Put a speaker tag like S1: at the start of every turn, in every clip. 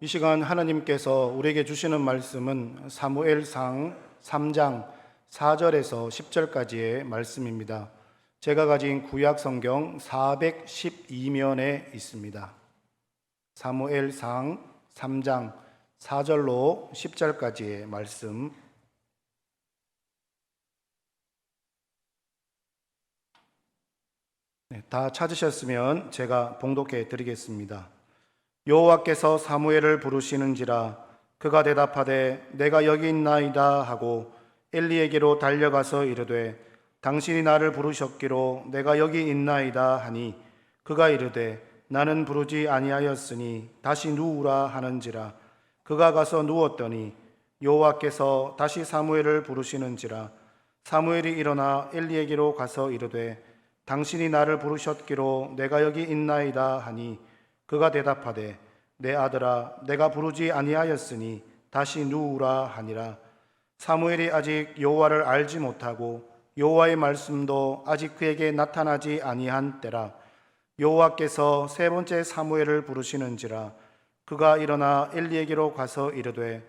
S1: 이 시간 하나님께서 우리에게 주시는 말씀은 사무엘상 3장 4절에서 10절까지의 말씀입니다. 제가 가진 구약 성경 412면에 있습니다. 사무엘상 3장 4절로 10절까지의 말씀. 다 찾으셨으면 제가 봉독해 드리겠습니다. 여호와께서 사무엘을 부르시는지라 그가 대답하되 내가 여기 있나이다 하고 엘리에게로 달려가서 이르되 당신이 나를 부르셨기로 내가 여기 있나이다 하니 그가 이르되 나는 부르지 아니하였으니 다시 누우라 하는지라 그가 가서 누웠더니 여호와께서 다시 사무엘을 부르시는지라 사무엘이 일어나 엘리에게로 가서 이르되 당신이 나를 부르셨기로 내가 여기 있나이다 하니 그가 대답하되 내 아들아 내가 부르지 아니하였으니 다시 누우라 하니라. 사무엘이 아직 여호와를 알지 못하고 여호와의 말씀도 아직 그에게 나타나지 아니한 때라. 여호와께서 세 번째 사무엘을 부르시는지라 그가 일어나 엘리에게로 가서 이르되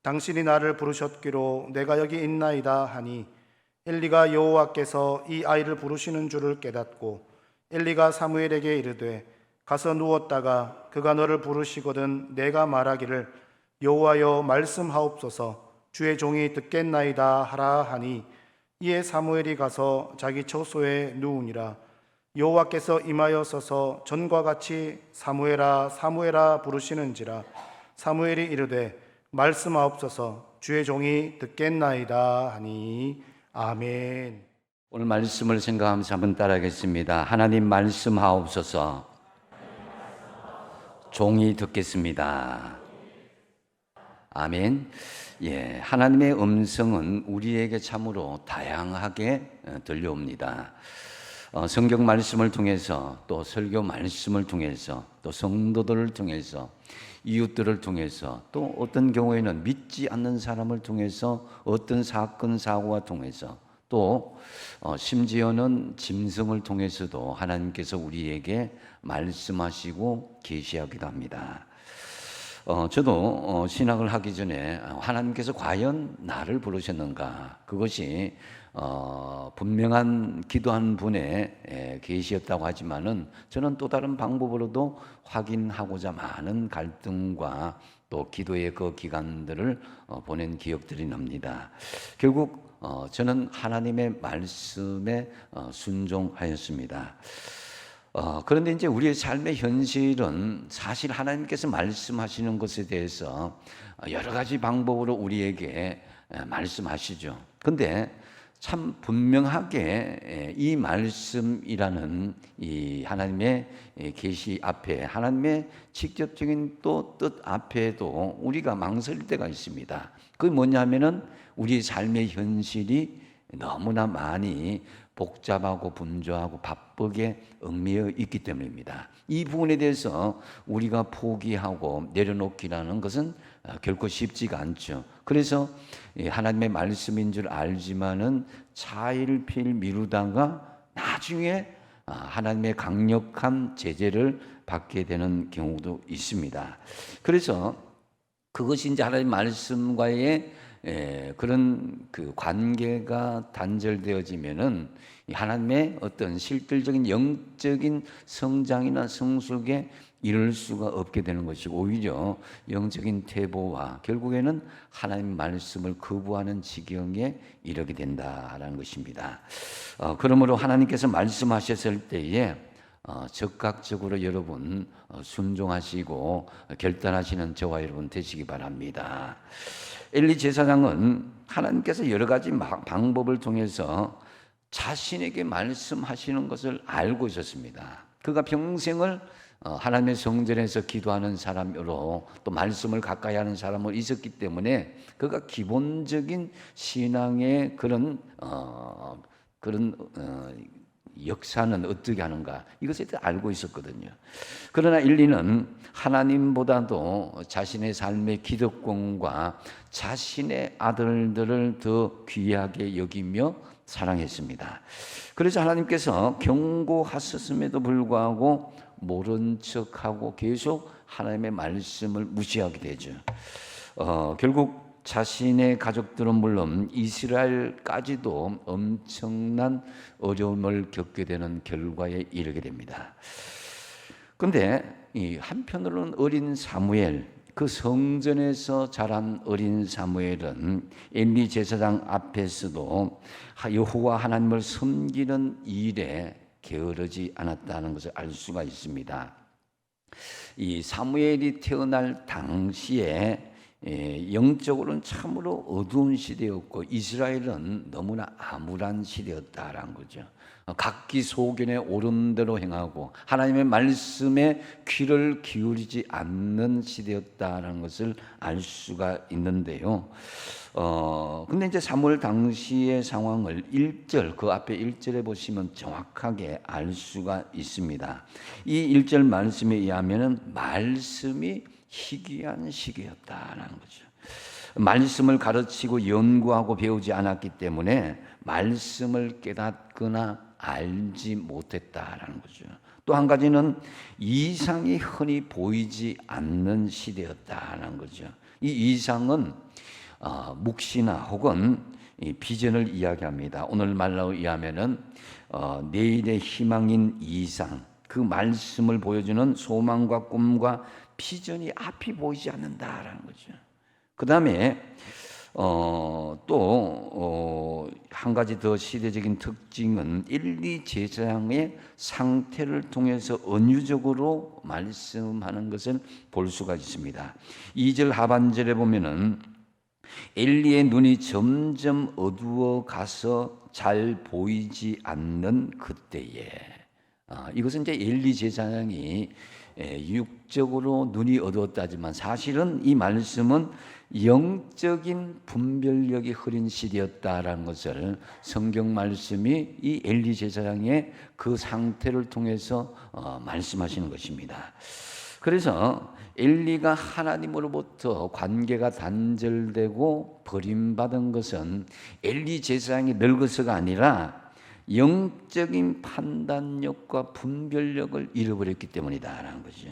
S1: 당신이 나를 부르셨기로 내가 여기 있나이다 하니 엘리가 여호와께서 이 아이를 부르시는 줄을 깨닫고 엘리가 사무엘에게 이르되 가서 누웠다가 그가 너를 부르시거든 내가 말하기를 여호와여 말씀하옵소서 주의 종이 듣겠나이다 하라 하니 이에 사무엘이 가서 자기 처소에 누우니라. 여호와께서 임하여 서서 전과 같이 사무엘아 사무엘아 부르시는지라 사무엘이 이르되 말씀하옵소서 주의 종이 듣겠나이다 하니 아멘.
S2: 오늘 말씀을 생각하면서 한번 따라하겠습니다. 하나님 말씀하옵소서. 종이 듣겠습니다. 아멘. 예, 하나님의 음성은 우리에게 참으로 다양하게 들려옵니다. 성경 말씀을 통해서 또 설교 말씀을 통해서 또 성도들을 통해서 이웃들을 통해서 또 어떤 경우에는 믿지 않는 사람을 통해서 어떤 사건 사고와 통해서 또 심지어는 짐승을 통해서도 하나님께서 우리에게 말씀하시고 계시하기도 합니다. 저도 신학을 하기 전에 하나님께서 과연 나를 부르셨는가, 그것이 분명한 기도한 분의 계시였다고 하지만은 저는 또 다른 방법으로도 확인하고자 많은 갈등과 또 기도의 그 기간들을 보낸 기억들이 납니다. 결국 저는 하나님의 말씀에 순종하였습니다. 그런데 이제 우리의 삶의 현실은 사실 하나님께서 말씀하시는 것에 대해서 여러 가지 방법으로 우리에게 말씀하시죠. 근데 참 분명하게 이 말씀이라는 이 하나님의 계시 앞에, 하나님의 직접적인 또 뜻 앞에도 우리가 망설일 때가 있습니다. 그게 뭐냐면은 우리 삶의 현실이 너무나 많이 복잡하고 분주하고 바쁘게 얽매여 있기 때문입니다. 이 부분에 대해서 우리가 포기하고 내려놓기라는 것은 결코 쉽지가 않죠. 그래서 하나님의 말씀인 줄 알지만은 차일피일 미루다가 나중에 하나님의 강력한 제재를 받게 되는 경우도 있습니다. 그래서 그것이 이제 하나님 말씀과의 그런 그 관계가 단절되어지면은 하나님의 어떤 실질적인 영적인 성장이나 성숙에 이를 수가 없게 되는 것이고 오히려 영적인 퇴보와 결국에는 하나님 말씀을 거부하는 지경에 이르게 된다라는 것입니다. 그러므로 하나님께서 말씀하셨을 때에 적극적으로 여러분 순종하시고 결단하시는 저와 여러분 되시기 바랍니다. 엘리 제사장은 하나님께서 여러 가지 방법을 통해서 자신에게 말씀하시는 것을 알고 있었습니다. 그가 평생을 하나님의 성전에서 기도하는 사람으로 또 말씀을 가까이 하는 사람으로 있었기 때문에 그가 기본적인 신앙의 그런 역사는 어떻게 하는가 이것에 대해 알고 있었거든요. 그러나 엘리는 하나님보다도 자신의 삶의 기득권과 자신의 아들들을 더 귀하게 여기며 사랑했습니다. 그래서 하나님께서 경고하셨음에도 불구하고 모른 척하고 계속 하나님의 말씀을 무시하게 되죠. 결국 자신의 가족들은 물론 이스라엘까지도 엄청난 어려움을 겪게 되는 결과에 이르게 됩니다. 그런데 한편으로는 어린 사무엘, 그 성전에서 자란 어린 사무엘은 엘리 제사장 앞에서도 여호와 하나님을 섬기는 일에 게으르지 않았다는 것을 알 수가 있습니다. 이 사무엘이 태어날 당시에 영적으로는 참으로 어두운 시대였고 이스라엘은 너무나 암울한 시대였다라는 거죠. 각기 소견에 옳은 대로 행하고 하나님의 말씀에 귀를 기울이지 않는 시대였다라는 것을 알 수가 있는데요. 근데 이제 사무엘 당시의 상황을 1절, 그 앞에 1절에 보시면 정확하게 알 수가 있습니다. 이 1절 말씀에 의하면은 말씀이 희귀한 시기였다라는 거죠. 말씀을 가르치고 연구하고 배우지 않았기 때문에 말씀을 깨닫거나 알지 못했다라는 거죠. 또 한 가지는 이상이 흔히 보이지 않는 시대였다라는 거죠. 이 이상은 묵시나 혹은 비전을 이야기합니다. 오늘 말로 의하면은 내일의 희망인 이상, 그 말씀을 보여주는 소망과 꿈과 비전이 앞이 보이지 않는다라는 거죠. 그 다음에 또 한 가지 더 시대적인 특징은 엘리 제사장의 상태를 통해서 은유적으로 말씀하는 것을 볼 수가 있습니다. 2절 하반절에 보면은 엘리의 눈이 점점 어두워 가서 잘 보이지 않는 그때에, 이것은 이제 엘리 제사장이 육적으로 눈이 어두웠다지만 사실은 이 말씀은 영적인 분별력이 흐린 시대였다라는 것을 성경 말씀이 이 엘리 제사장의 그 상태를 통해서 말씀하시는 것입니다. 그래서 엘리가 하나님으로부터 관계가 단절되고 버림받은 것은 엘리 제사장이 늙어서가 아니라 영적인 판단력과 분별력을 잃어버렸기 때문이다라는 거죠.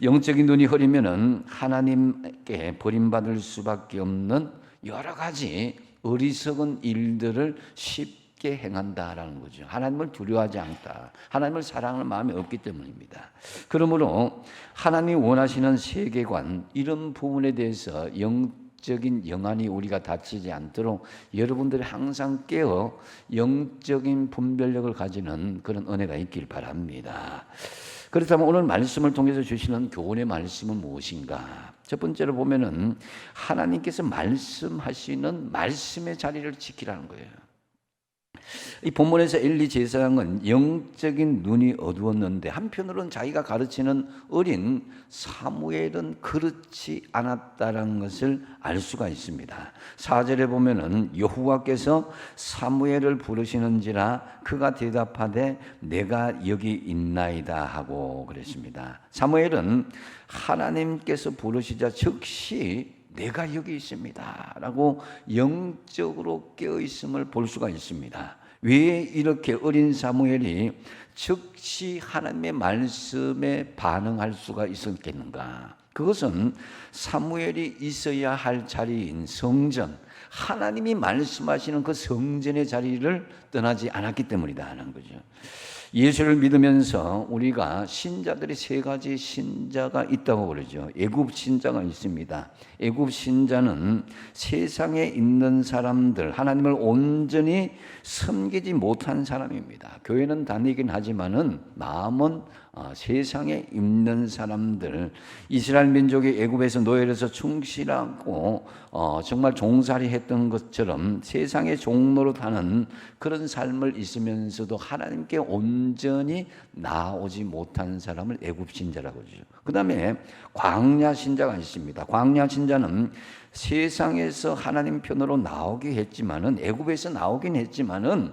S2: 영적인 눈이 흐리면은 하나님께 버림받을 수밖에 없는 여러 가지 어리석은 일들을 쉽게 행한다라는 거죠. 하나님을 두려워하지 않다. 하나님을 사랑하는 마음이 없기 때문입니다. 그러므로 하나님이 원하시는 세계관, 이런 부분에 대해서 영적인 영안이 우리가 다치지 않도록 여러분들이 항상 깨어 영적인 분별력을 가지는 그런 은혜가 있길 바랍니다. 그렇다면 오늘 말씀을 통해서 주시는 교훈의 말씀은 무엇인가? 첫 번째로 보면은 하나님께서 말씀하시는 말씀의 자리를 지키라는 거예요. 이 본문에서 엘리 제사장은 영적인 눈이 어두웠는데 한편으로는 자기가 가르치는 어린 사무엘은 그렇지 않았다는 것을 알 수가 있습니다. 4절에 보면은 여호와께서 사무엘을 부르시는지라 그가 대답하되 내가 여기 있나이다 하고 그랬습니다. 사무엘은 하나님께서 부르시자 즉시 내가 여기 있습니다 라고 영적으로 깨어있음을 볼 수가 있습니다. 왜 이렇게 어린 사무엘이 즉시 하나님의 말씀에 반응할 수가 있었겠는가? 그것은 사무엘이 있어야 할 자리인 성전, 하나님이 말씀하시는 그 성전의 자리를 떠나지 않았기 때문이다라는 거죠. 예수를 믿으면서 우리가 신자들이 세 가지 신자가 있다고 그러죠. 애굽 신자가 있습니다. 애굽 신자는 세상에 있는 사람들, 하나님을 온전히 섬기지 못한 사람입니다. 교회는 다니긴 하지만은 마음은 세상에 있는 사람들, 이스라엘 민족이 애굽에서 노예로서 충실하고 정말 종살이 했던 것처럼 세상의 종로로 타는 그런 삶을 있으면서도 하나님께 온전히 나오지 못한 사람을 애굽 신자라고 하죠. 그 다음에 광야 신자가 있습니다. 광야 신자는 세상에서 하나님 편으로 나오긴 했지만은 애굽에서 나오긴 했지만은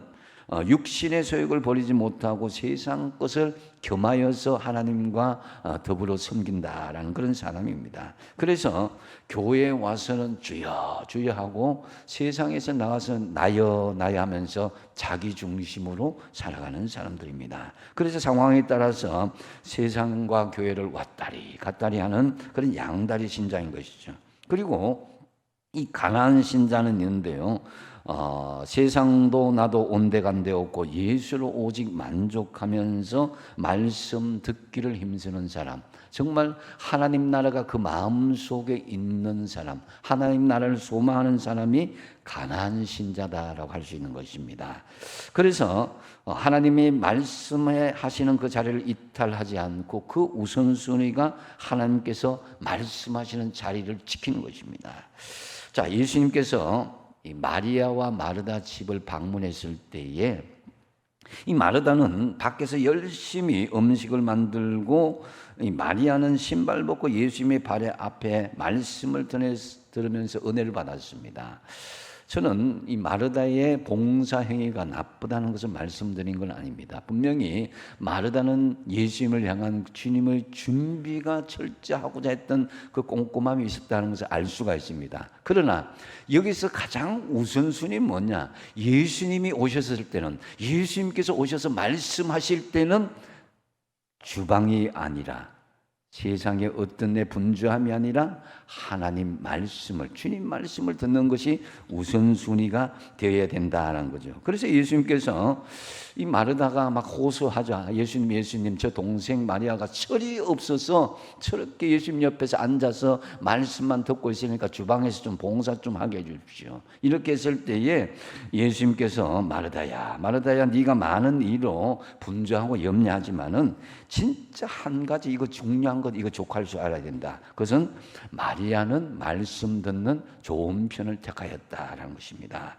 S2: 육신의 소욕을 버리지 못하고 세상 것을 겸하여서 하나님과 더불어 섬긴다라는 그런 사람입니다. 그래서 교회에 와서는 주여 주여 하고 세상에서 나가서 나여 나여 하면서 자기 중심으로 살아가는 사람들입니다. 그래서 상황에 따라서 세상과 교회를 왔다리 갔다리 하는 그런 양다리 신자인 것이죠. 그리고 이 가난한 신자는 있는데요. 세상도 나도 온데간데 없고 예수로 오직 만족하면서 말씀 듣기를 힘쓰는 사람, 정말 하나님 나라가 그 마음속에 있는 사람, 하나님 나라를 소망하는 사람이 가난한 신자다라고 할 수 있는 것입니다. 그래서 하나님이 말씀에 하시는 그 자리를 이탈하지 않고 그 우선순위가 하나님께서 말씀하시는 자리를 지키는 것입니다. 자, 예수님께서 이 마리아와 마르다 집을 방문했을 때에 이 마르다는 밖에서 열심히 음식을 만들고 이 마리아는 신발 벗고 예수님의 발 앞에 말씀을 들으면서 은혜를 받았습니다. 저는 이 마르다의 봉사 행위가 나쁘다는 것을 말씀드린 건 아닙니다. 분명히 마르다는 예수님을 향한 주님의 준비가 철저하고자 했던 그 꼼꼼함이 있었다는 것을 알 수가 있습니다. 그러나 여기서 가장 우선순위 뭐냐? 예수님이 오셨을 때는, 예수님께서 오셔서 말씀하실 때는 주방이 아니라, 세상의 어떤 내 분주함이 아니라 하나님 말씀을, 주님 말씀을 듣는 것이 우선순위가 되어야 된다는 거죠. 그래서 예수님께서 이 마르다가 막 호소하자, 예수님 저 동생 마리아가 철이 없어서 저렇게 예수님 옆에서 앉아서 말씀만 듣고 있으니까 주방에서 좀 봉사 좀 하게 해주십시오. 이렇게 했을 때에 예수님께서 마르다야 네가 많은 일로 분주하고 염려하지만은 진짜 한 가지 이거 중요한 것, 이거 족할 줄 알아야 된다. 그것은 마리아는 말씀 듣는 좋은 편을 택하였다라는 것입니다.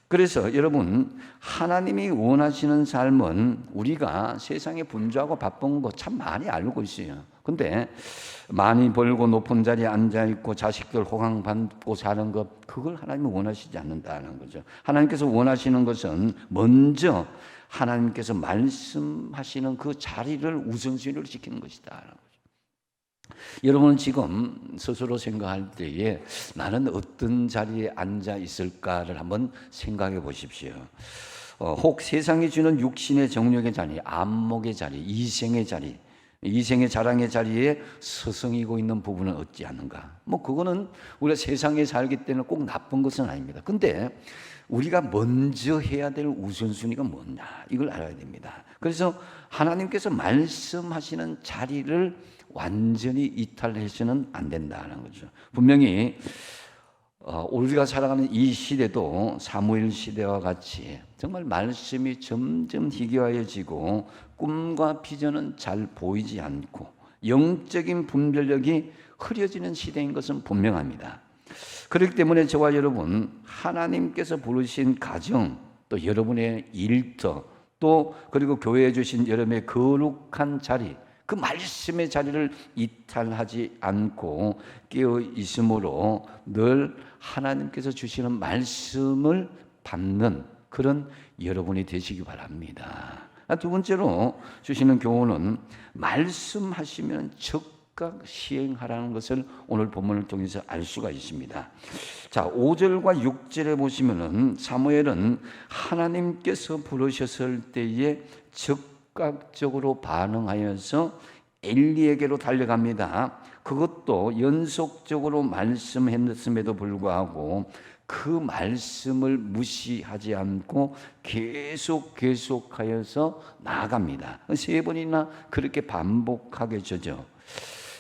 S2: 그래서 여러분, 하나님이 원하시는 삶은 우리가 세상에 분주하고 바쁜 거 참 많이 알고 있어요. 근데 많이 벌고 높은 자리에 앉아있고 자식들 호강받고 사는 것, 그걸 하나님이 원하시지 않는다는 거죠. 하나님께서 원하시는 것은 먼저 하나님께서 말씀하시는 그 자리를 우선순위로 지키는 것이다. 여러분은 지금 스스로 생각할 때에 나는 어떤 자리에 앉아 있을까를 한번 생각해 보십시오. 혹 세상이 주는 육신의 정욕의 자리, 안목의 자리, 이생의 자리, 이생의 자랑의 자리에 서성이고 있는 부분은 없지 않는가? 그거는 우리가 세상에 살기 때문에 꼭 나쁜 것은 아닙니다. 근데 우리가 먼저 해야 될 우선순위가 뭐냐? 이걸 알아야 됩니다. 그래서 하나님께서 말씀하시는 자리를 완전히 이탈해서는 안 된다는 거죠. 분명히 우리가 살아가는 이 시대도 사무엘 시대와 같이 정말 말씀이 점점 희귀화해지고 꿈과 비전은 잘 보이지 않고 영적인 분별력이 흐려지는 시대인 것은 분명합니다. 그렇기 때문에 저와 여러분, 하나님께서 부르신 가정, 또 여러분의 일터, 또 그리고 교회에 주신 여러분의 거룩한 자리, 그 말씀의 자리를 이탈하지 않고 깨어 있으므로 늘 하나님께서 주시는 말씀을 받는 그런 여러분이 되시기 바랍니다. 두 번째로 주시는 교훈은 말씀하시면 즉각 시행하라는 것을 오늘 본문을 통해서 알 수가 있습니다. 자, 5절과 6절에 보시면은 사무엘은 하나님께서 부르셨을 때에 즉각적으로 반응하여서 엘리에게로 달려갑니다. 그것도 연속적으로 말씀했음에도 불구하고 그 말씀을 무시하지 않고 계속하여서 나아갑니다. 3번이나 그렇게 반복하게 되죠.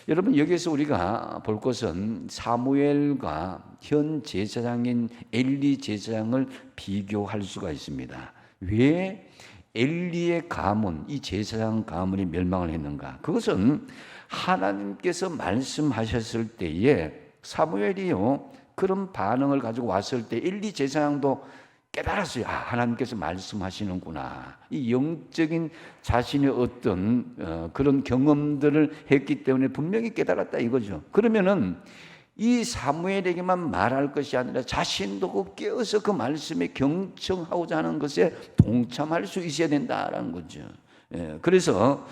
S2: 여러분, 여기서 우리가 볼 것은 사무엘과 현 제사장인 엘리 제사장을 비교할 수가 있습니다. 왜 엘리의 가문, 이 제사장 가문이 멸망을 했는가? 그것은 하나님께서 말씀하셨을 때에 사무엘이요 그런 반응을 가지고 왔을 때 엘리 제사장도 깨달았어요. 하나님께서 말씀하시는구나. 이 영적인 자신의 어떤 그런 경험들을 했기 때문에 분명히 깨달았다 이거죠. 그러면은 이 사무엘에게만 말할 것이 아니라 자신도 깨어서 그 말씀에 경청하고자 하는 것에 동참할 수 있어야 된다라는 거죠. 그래서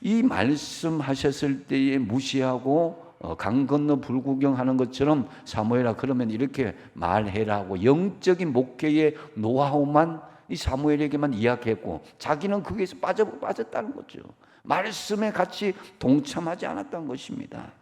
S2: 이 말씀하셨을 때에 무시하고 강 건너 불구경하는 것처럼 사무엘아 그러면 이렇게 말해라고 영적인 목회의 노하우만 이 사무엘에게만 이야기했고 자기는 거기에서 빠졌다는 거죠. 말씀에 같이 동참하지 않았다는 것입니다.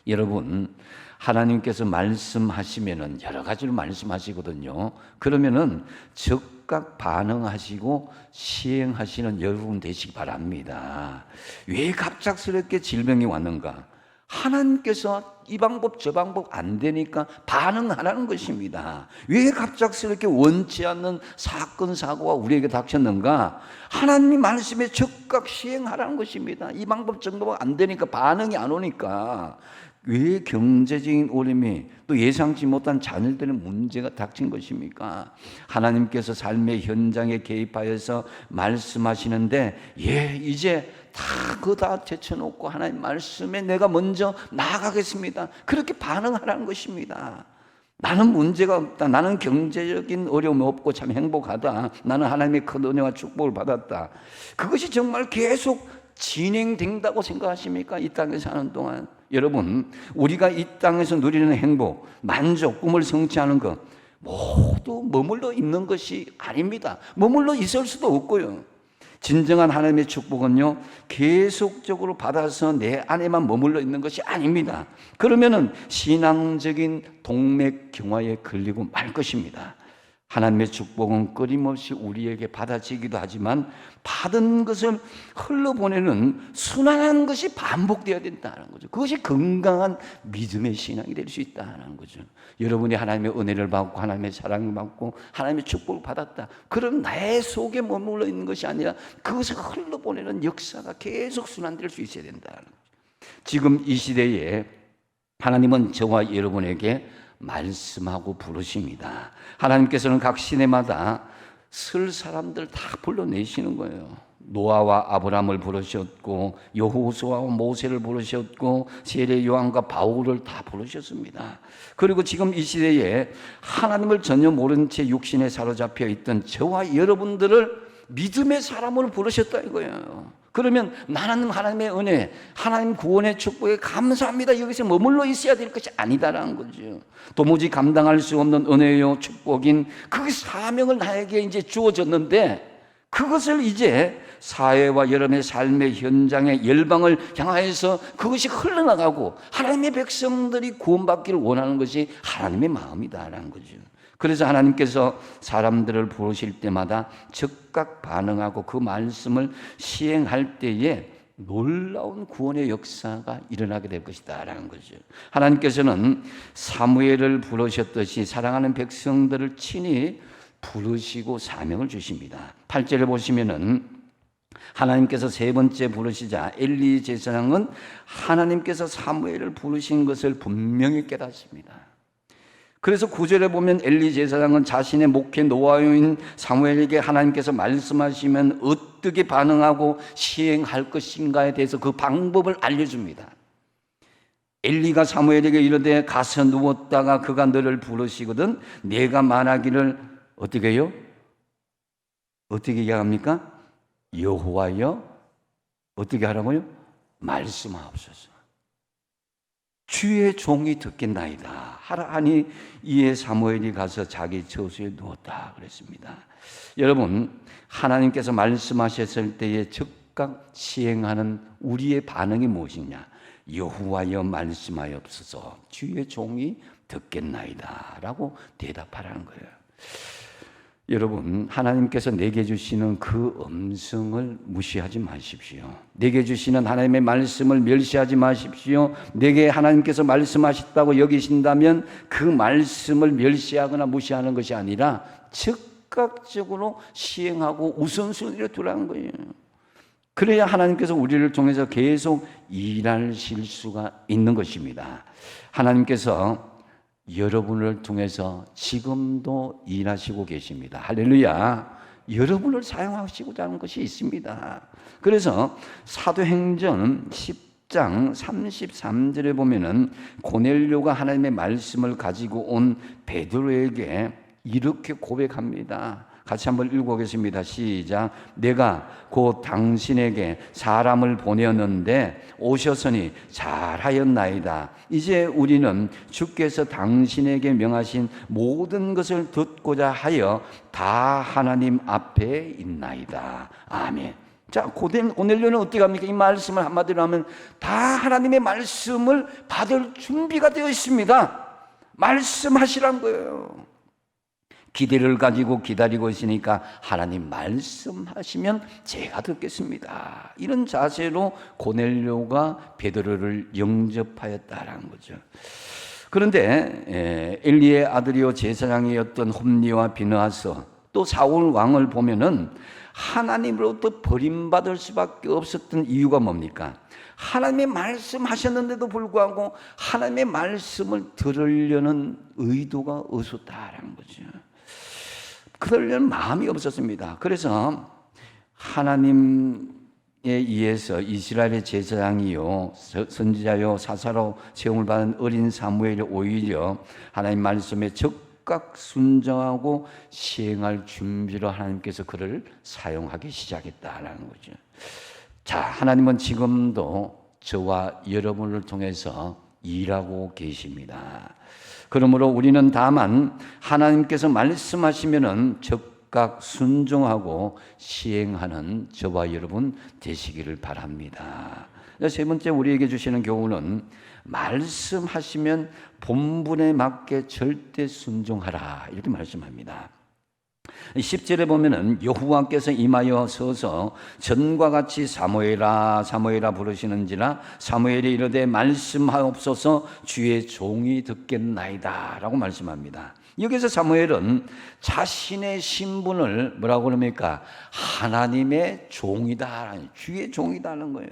S2: 여러분, 하나님께서 말씀하시면은 여러 가지로 말씀하시거든요. 그러면은 즉각 반응하시고 시행하시는 여러분 되시기 바랍니다. 왜 갑작스럽게 질병이 왔는가? 하나님께서 이 방법 저 방법 안 되니까 반응하라는 것입니다. 왜 갑작스럽게 원치 않는 사건 사고가 우리에게 닥쳤는가? 하나님의 말씀에 즉각 시행하라는 것입니다. 이 방법 저 방법 안 되니까 반응이 안 오니까 왜 경제적인 어려움이 또 예상치 못한 자녀들의 문제가 닥친 것입니까? 하나님께서 삶의 현장에 개입하여서 말씀하시는데 이제 그거 다 제쳐놓고 하나님 말씀에 내가 먼저 나아가겠습니다. 그렇게 반응하라는 것입니다. 나는 문제가 없다. 나는 경제적인 어려움이 없고 참 행복하다. 나는 하나님의 큰 은혜와 축복을 받았다. 그것이 정말 계속 진행된다고 생각하십니까? 이 땅에 사는 동안 여러분, 우리가 이 땅에서 누리는 행복, 만족, 꿈을 성취하는 것 모두 머물러 있는 것이 아닙니다. 머물러 있을 수도 없고요. 진정한 하나님의 축복은요, 계속적으로 받아서 내 안에만 머물러 있는 것이 아닙니다. 그러면은 신앙적인 동맥경화에 걸리고 말 것입니다. 하나님의 축복은 끊임없이 우리에게 받아지기도 하지만 받은 것을 흘러보내는 순환한 것이 반복되어야 된다는 거죠. 그것이 건강한 믿음의 신앙이 될 수 있다는 거죠. 여러분이 하나님의 은혜를 받고 하나님의 사랑을 받고 하나님의 축복을 받았다. 그럼 내 속에 머물러 있는 것이 아니라 그것을 흘러보내는 역사가 계속 순환될 수 있어야 된다는 거죠. 지금 이 시대에 하나님은 저와 여러분에게 말씀하고 부르십니다. 하나님께서는 각 시대마다 쓸 사람들 다 불러내시는 거예요. 노아와 아브라함을 부르셨고 여호수아와 모세를 부르셨고 세례 요한과 바울을 다 부르셨습니다. 그리고 지금 이 시대에 하나님을 전혀 모른 채 육신에 사로잡혀 있던 저와 여러분들을 믿음의 사람으로 부르셨다 이거예요. 그러면 나는 하나님의 은혜, 하나님 구원의 축복에 감사합니다. 여기서 머물러 있어야 될 것이 아니다라는 거죠. 도무지 감당할 수 없는 은혜요 축복인 그 사명을 나에게 이제 주어졌는데 그것을 이제 사회와 여러분의 삶의 현장에 열방을 향하여서 그것이 흘러나가고 하나님의 백성들이 구원받기를 원하는 것이 하나님의 마음이다라는 거죠. 그래서 하나님께서 사람들을 부르실 때마다 즉각 반응하고 그 말씀을 시행할 때에 놀라운 구원의 역사가 일어나게 될 것이다 라는 거죠. 하나님께서는 사무엘을 부르셨듯이 사랑하는 백성들을 친히 부르시고 사명을 주십니다. 8절을 보시면은 하나님께서 세 번째 부르시자 엘리 제사장은 하나님께서 사무엘을 부르신 것을 분명히 깨닫습니다. 그래서 9절에 보면 엘리 제사장은 자신의 목회 노하우인 사무엘에게 하나님께서 말씀하시면 어떻게 반응하고 시행할 것인가에 대해서 그 방법을 알려줍니다. 엘리가 사무엘에게 이르되 가서 누웠다가 그가 너를 부르시거든 내가 말하기를 어떻게 해요? 어떻게 얘기합니까? 여호와여 어떻게 하라고요? 말씀하옵소서. 주의 종이 듣겠나이다 하라 하니 이에 사무엘이 가서 자기 처소에 누웠다 그랬습니다. 여러분, 하나님께서 말씀하셨을 때에 즉각 시행하는 우리의 반응이 무엇이냐? 여호와여 말씀하옵소서 주의 종이 듣겠나이다 라고 대답하라는 거예요. 여러분, 하나님께서 내게 주시는 그 음성을 무시하지 마십시오. 내게 주시는 하나님의 말씀을 멸시하지 마십시오. 내게 하나님께서 말씀하셨다고 여기신다면 그 말씀을 멸시하거나 무시하는 것이 아니라 즉각적으로 시행하고 우선순위를 두라는 거예요. 그래야 하나님께서 우리를 통해서 계속 일하실 수가 있는 것입니다. 하나님께서 여러분을 통해서 지금도 일하시고 계십니다. 할렐루야. 여러분을 사용하시고자 하는 것이 있습니다. 그래서 사도행전 10장 33절에 보면은 고넬료가 하나님의 말씀을 가지고 온 베드로에게 이렇게 고백합니다. 같이 한번 읽어보겠습니다. 시작. 내가 곧 당신에게 사람을 보내었는데 오셨으니 잘하였나이다. 이제 우리는 주께서 당신에게 명하신 모든 것을 듣고자 하여 다 하나님 앞에 있나이다. 아멘. 자, 고넬료는 어떻게 합니까? 이 말씀을 한마디로 하면 다 하나님의 말씀을 받을 준비가 되어 있습니다. 말씀하시란 거예요. 기대를 가지고 기다리고 있으니까 하나님 말씀하시면 제가 듣겠습니다. 이런 자세로 고넬료가 베드로를 영접하였다라는 거죠. 그런데 엘리의 아들이요 제사장이었던 홈리와 비느하스 또 사울 왕을 보면은 하나님으로부터 버림받을 수밖에 없었던 이유가 뭡니까? 하나님의 말씀하셨는데도 불구하고 하나님의 말씀을 들으려는 의도가 없었다라는 거죠. 그러려는 마음이 없었습니다. 그래서 하나님에 의해서 이스라엘의 제사장이요 선지자요 사사로 세움을 받은 어린 사무엘이 오히려 하나님 말씀에 적극 순종하고 시행할 준비로 하나님께서 그를 사용하기 시작했다라는 거죠. 자, 하나님은 지금도 저와 여러분을 통해서 일하고 계십니다. 그러므로 우리는 다만 하나님께서 말씀하시면은 적극 순종하고 시행하는 저와 여러분 되시기를 바랍니다. 세 번째 우리에게 주시는 교훈은 말씀하시면 본분에 맞게 절대 순종하라 이렇게 말씀합니다. 10절에 보면은 여호와께서 임하여 서서 전과 같이 사무엘아 사무엘아 부르시는지라 사무엘이 이르되 말씀하옵소서 주의 종이 듣겠나이다 라고 말씀합니다. 여기서 사무엘은 자신의 신분을 뭐라고 그럽니까? 하나님의 종이다, 주의 종이다는 거예요.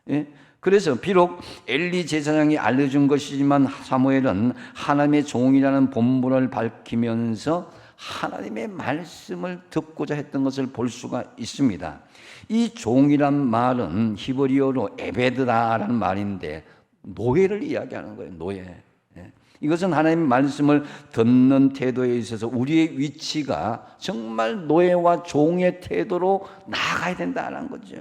S2: 예? 그래서 비록 엘리 제사장이 알려준 것이지만 사무엘은 하나님의 종이라는 본분을 밝히면서 하나님의 말씀을 듣고자 했던 것을 볼 수가 있습니다. 이 종이란 말은 히브리어로 에베드라라는 말인데 노예를 이야기하는 거예요. 노예. 이것은 하나님의 말씀을 듣는 태도에 있어서 우리의 위치가 정말 노예와 종의 태도로 나아가야 된다는 거죠.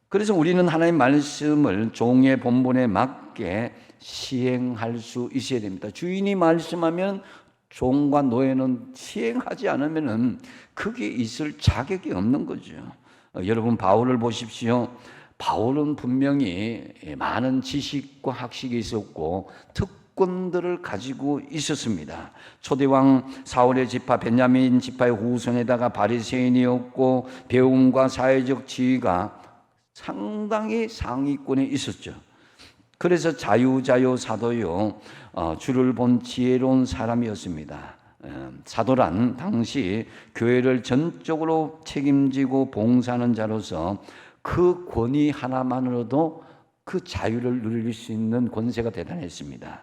S2: 그래서 우리는 하나님의 말씀을 종의 본분에 맞게 시행할 수 있어야 됩니다. 주인이 말씀하면 종과 노예는 시행하지 않으면 그게 있을 자격이 없는 거죠. 여러분 바울을 보십시오. 바울은 분명히 많은 지식과 학식이 있었고 특권들을 가지고 있었습니다. 초대왕 사울의 지파 베냐민 지파의 후손에다가 바리새인이었고 배움과 사회적 지위가 상당히 상위권에 있었죠. 그래서 자유자요 사도요 주를 본 지혜로운 사람이었습니다. 사도란 당시 교회를 전적으로 책임지고 봉사하는 자로서 그 권위 하나만으로도 그 자유를 누릴 수 있는 권세가 대단했습니다.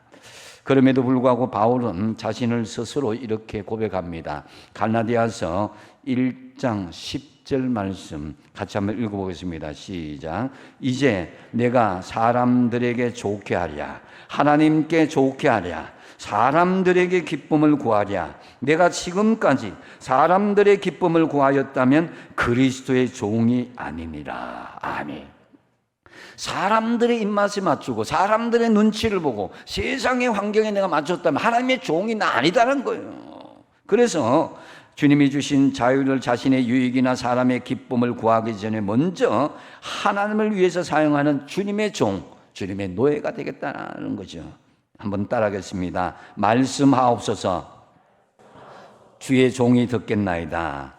S2: 그럼에도 불구하고 바울은 자신을 스스로 이렇게 고백합니다. 갈라디아서 1장 10절 말씀 같이 한번 읽어보겠습니다. 시작. 이제 내가 사람들에게 좋게 하랴 하나님께 좋게 하랴 사람들에게 기쁨을 구하랴 내가 지금까지 사람들의 기쁨을 구하였다면 그리스도의 종이 아니니라. 아멘. 사람들의 입맛에 맞추고 사람들의 눈치를 보고 세상의 환경에 내가 맞췄다면 하나님의 종이 아니다는 거예요. 그래서 주님이 주신 자유를 자신의 유익이나 사람의 기쁨을 구하기 전에 먼저 하나님을 위해서 사용하는 주님의 종, 주님의 노예가 되겠다는 거죠. 한번 따라하겠습니다. 말씀하옵소서. 주의 종이 듣겠나이다.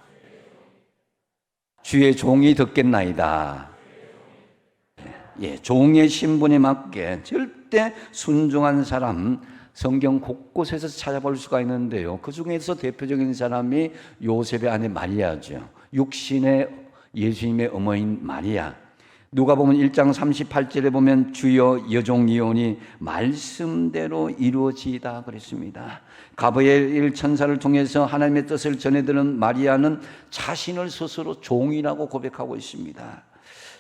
S2: 주의 종이 듣겠나이다. 예, 종의 신분에 맞게 절대 순종한 사람 성경 곳곳에서 찾아볼 수가 있는데요. 그 중에서 대표적인 사람이 요셉의 아내 마리아죠. 육신의 예수님의 어머니인 마리아. 누가복음 1장 38절에 보면 주여 여종이오니 말씀대로 이루어지이다 그랬습니다. 가브리엘 천사를 통해서 하나님의 뜻을 전해드는 마리아는 자신을 스스로 종이라고 고백하고 있습니다.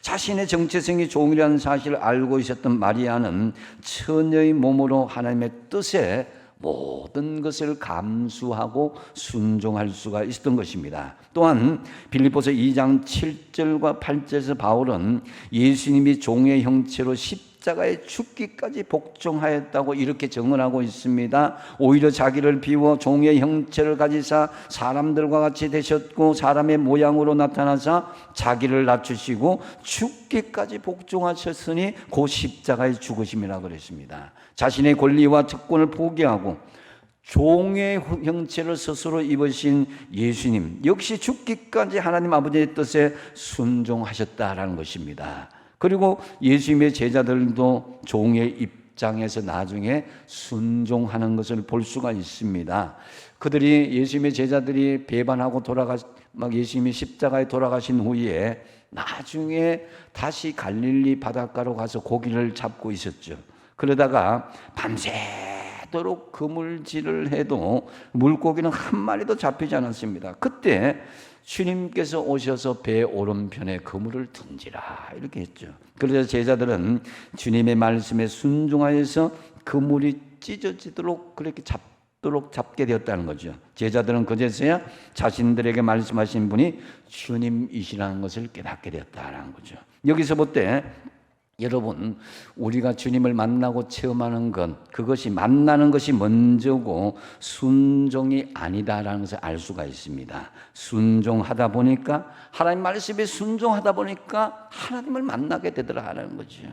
S2: 자신의 정체성이 종이라는 사실을 알고 있었던 마리아는 처녀의 몸으로 하나님의 뜻에 모든 것을 감수하고 순종할 수가 있었던 것입니다. 또한 빌립보서 2장 7절과 8절에서 바울은 예수님이 종의 형체로 십자가에 죽기까지 복종하였다고 이렇게 증언하고 있습니다. 오히려 자기를 비워 종의 형체를 가지사 사람들과 같이 되셨고 사람의 모양으로 나타나사 자기를 낮추시고 죽기까지 복종하셨으니 그 십자가의 죽으심이라고 그랬습니다. 자신의 권리와 특권을 포기하고 종의 형체를 스스로 입으신 예수님 역시 죽기까지 하나님 아버지의 뜻에 순종하셨다라는 것입니다. 그리고 예수님의 제자들도 종의 입장에서 나중에 순종하는 것을 볼 수가 있습니다. 그들이 예수님의 제자들이 배반하고 막 예수님이 십자가에 돌아가신 후에 나중에 다시 갈릴리 바닷가로 가서 고기를 잡고 있었죠. 그러다가 밤새도록 그물질을 해도 물고기는 한 마리도 잡히지 않았습니다. 그때 주님께서 오셔서 배 오른편에 그물을 던지라 이렇게 했죠. 그래서 제자들은 주님의 말씀에 순종하여서 그물이 찢어지도록 그렇게 잡게 되었다는 거죠. 제자들은 그제서야 자신들에게 말씀하신 분이 주님이시라는 것을 깨닫게 되었다는 거죠. 여기서 볼 때 여러분, 우리가 주님을 만나고 체험하는 것, 그것이 만나는 것이 먼저고 순종이 아니다라는 것을 알 수가 있습니다. 순종하다 보니까 하나님 말씀에 순종하다 보니까 하나님을 만나게 되더라는 거죠.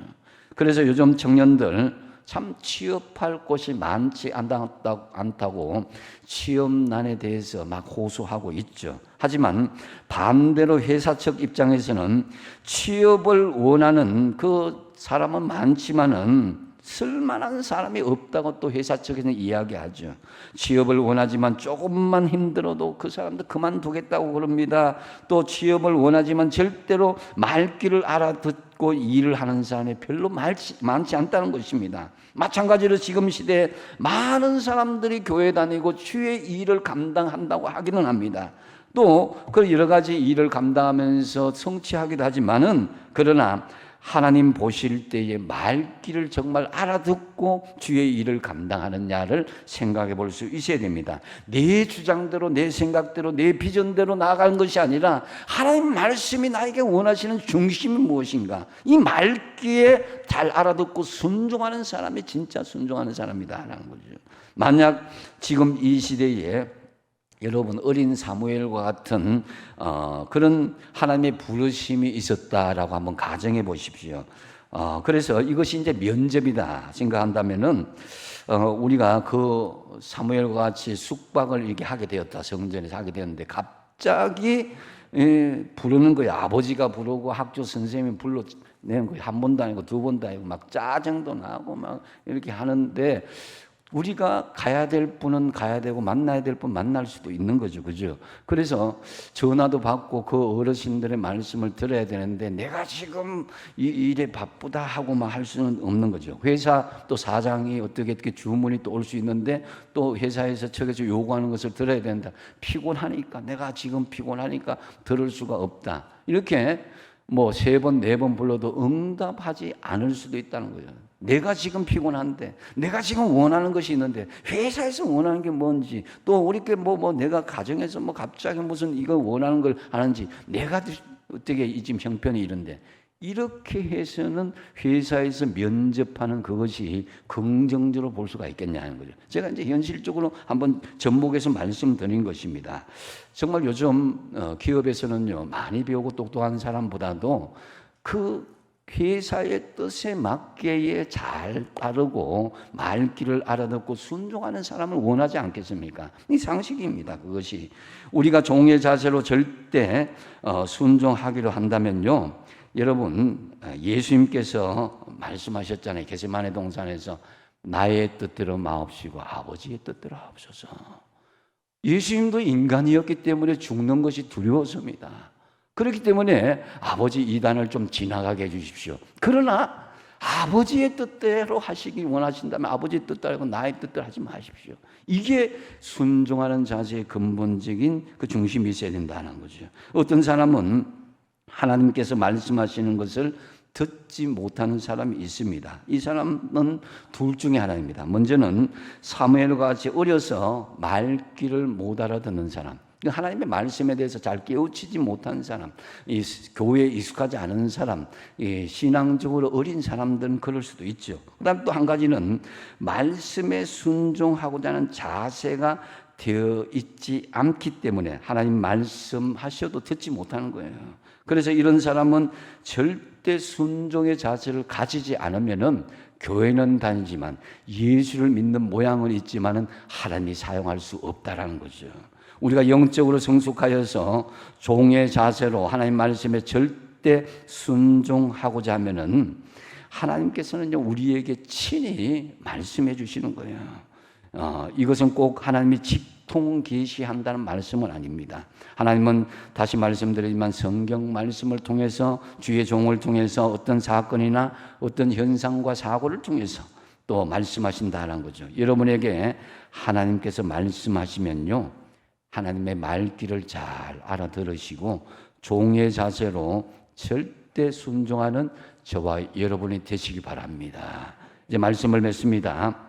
S2: 그래서 요즘 청년들 참 취업할 곳이 많지 않다고 취업난에 대해서 막 호소하고 있죠. 하지만 반대로 회사 측 입장에서는 취업을 원하는 그 사람은 많지만은 쓸만한 사람이 없다고 또 회사 측에서는 이야기하죠. 취업을 원하지만 조금만 힘들어도 그 사람도 그만두겠다고 그럽니다. 또 취업을 원하지만 절대로 말귀를 알아듣고 일을 하는 사람이 별로 많지 않다는 것입니다. 마찬가지로 지금 시대에 많은 사람들이 교회 다니고 주의 일을 감당한다고 하기는 합니다. 또 그 여러 가지 일을 감당하면서 성취하기도 하지만은 그러나 하나님 보실 때의 말귀를 정말 알아듣고 주의 일을 감당하느냐를 생각해 볼 수 있어야 됩니다. 내 주장대로, 내 생각대로, 내 비전대로 나아가는 것이 아니라 하나님 말씀이 나에게 원하시는 중심이 무엇인가, 이 말귀에 잘 알아듣고 순종하는 사람이 진짜 순종하는 사람이다라는 거죠. 만약 지금 이 시대에 여러분 어린 사무엘과 같은 그런 하나님의 부르심이 있었다라고 한번 가정해 보십시오. 그래서 이것이 이제 면접이다 생각한다면은 우리가 그 사무엘과 같이 숙박을 이렇게 하게 되었다, 성전에서 하게 되었는데 갑자기 부르는 거예요. 아버지가 부르고 학교 선생님이 불러내는 거예요. 한 번도 아니고 두 번도 아니고 막 짜증도 나고 막 이렇게 하는데 우리가 가야 될 분은 가야 되고 만나야 될 분 만날 수도 있는 거죠. 그죠? 그래서 전화도 받고 그 어르신들의 말씀을 들어야 되는데 내가 지금 이 일에 바쁘다 하고 막 할 수는 없는 거죠. 회사 또 사장이 어떻게 주문이 또 올 수 있는데 또 회사에서 측에서 요구하는 것을 들어야 된다. 피곤하니까 내가 지금 피곤하니까 들을 수가 없다. 이렇게 뭐 3번, 4번 불러도 응답하지 않을 수도 있다는 거예요. 내가 지금 피곤한데, 내가 지금 원하는 것이 있는데, 회사에서 원하는 게 뭔지, 또 우리께 내가 가정에서 갑자기 무슨 이거 원하는 걸 하는지, 내가 어떻게 지금 형편이 이런데, 이렇게 해서는 회사에서 면접하는 그것이 긍정적으로 볼 수가 있겠냐는 거죠. 제가 이제 현실적으로 한번 접목해서 말씀드린 것입니다. 정말 요즘 기업에서는요, 많이 배우고 똑똑한 사람보다도 그 회사의 뜻에 맞게 잘 따르고 말귀를 알아듣고 순종하는 사람을 원하지 않겠습니까? 이 상식입니다. 그것이 우리가 종의 자세로 절대 순종하기로 한다면요, 여러분 예수님께서 말씀하셨잖아요. 겟세마네 동산에서 나의 뜻대로 마옵시고 아버지의 뜻대로 하옵소서. 예수님도 인간이었기 때문에 죽는 것이 두려워서입니다. 그렇기 때문에 아버지 이단을 좀 지나가게 해주십시오. 그러나 아버지의 뜻대로 하시기 원하신다면 아버지의 뜻대로 하고 나의 뜻대로 하지 마십시오. 이게 순종하는 자세의 근본적인 그 중심이 있어야 된다는 거죠. 어떤 사람은 하나님께서 말씀하시는 것을 듣지 못하는 사람이 있습니다. 이 사람은 둘 중에 하나입니다. 먼저는 사무엘과 같이 어려서 말귀를 못 알아듣는 사람, 하나님의 말씀에 대해서 잘 깨우치지 못한 사람, 이 교회에 익숙하지 않은 사람, 이 신앙적으로 어린 사람들은 그럴 수도 있죠. 그다음 또 한 가지는 말씀에 순종하고자 하는 자세가 되어 있지 않기 때문에 하나님 말씀하셔도 듣지 못하는 거예요. 그래서 이런 사람은 절대 순종의 자세를 가지지 않으면은 교회는 다니지만 예수를 믿는 모양은 있지만은 하나님이 사용할 수 없다라는 거죠. 우리가 영적으로 성숙하여서 종의 자세로 하나님 말씀에 절대 순종하고자 하면은 하나님께서는 우리에게 친히 말씀해 주시는 거예요. 이것은 꼭 하나님이 직통 계시한다는 말씀은 아닙니다. 하나님은 다시 말씀드리지만 성경 말씀을 통해서 주의 종을 통해서 어떤 사건이나 어떤 현상과 사고를 통해서 또 말씀하신다는 거죠. 여러분에게 하나님께서 말씀하시면요, 하나님의 말귀를 잘 알아들으시고 종의 자세로 절대 순종하는 저와 여러분이 되시기 바랍니다. 이제 말씀을 맺습니다.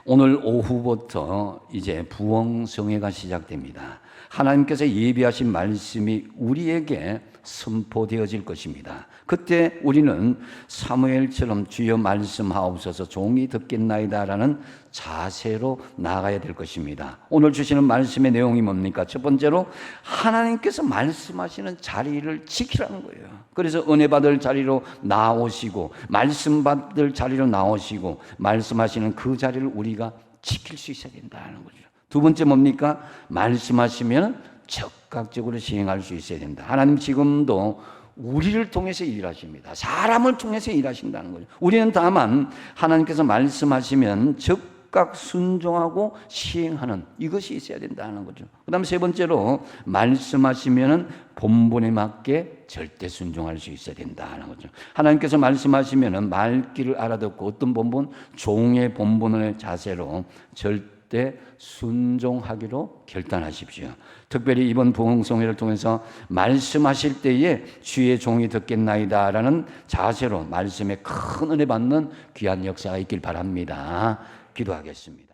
S2: 오늘 오후부터 이제 부흥성회가 시작됩니다. 하나님께서 예비하신 말씀이 우리에게 선포되어질 것입니다. 그때 우리는 사무엘처럼 주여 말씀하옵소서 종이 듣겠나이다라는 자세로 나아가야 될 것입니다. 오늘 주시는 말씀의 내용이 뭡니까? 첫 번째로 하나님께서 말씀하시는 자리를 지키라는 거예요. 그래서 은혜 받을 자리로 나오시고 말씀 받을 자리로 나오시고 말씀하시는 그 자리를 우리가 지킬 수 있어야 된다는 거죠. 두 번째 뭡니까? 말씀하시면 적극적으로 시행할 수 있어야 된다. 하나님 지금도 우리를 통해서 일하십니다. 사람을 통해서 일하신다는 거죠. 우리는 다만 하나님께서 말씀하시면 적극 순종하고 시행하는 이것이 있어야 된다는 거죠. 그 다음 세 번째로 말씀하시면 본분에 맞게 절대 순종할 수 있어야 된다는 거죠. 하나님께서 말씀하시면 말귀를 알아듣고 어떤 본분? 종의 본분의 자세로 절대 순종하기로 결단하십시오. 특별히 이번 부흥성회를 통해서 말씀하실 때에 주의 종이 듣겠나이다라는 자세로 말씀에 큰 은혜 받는 귀한 역사가 있길 바랍니다. 기도하겠습니다.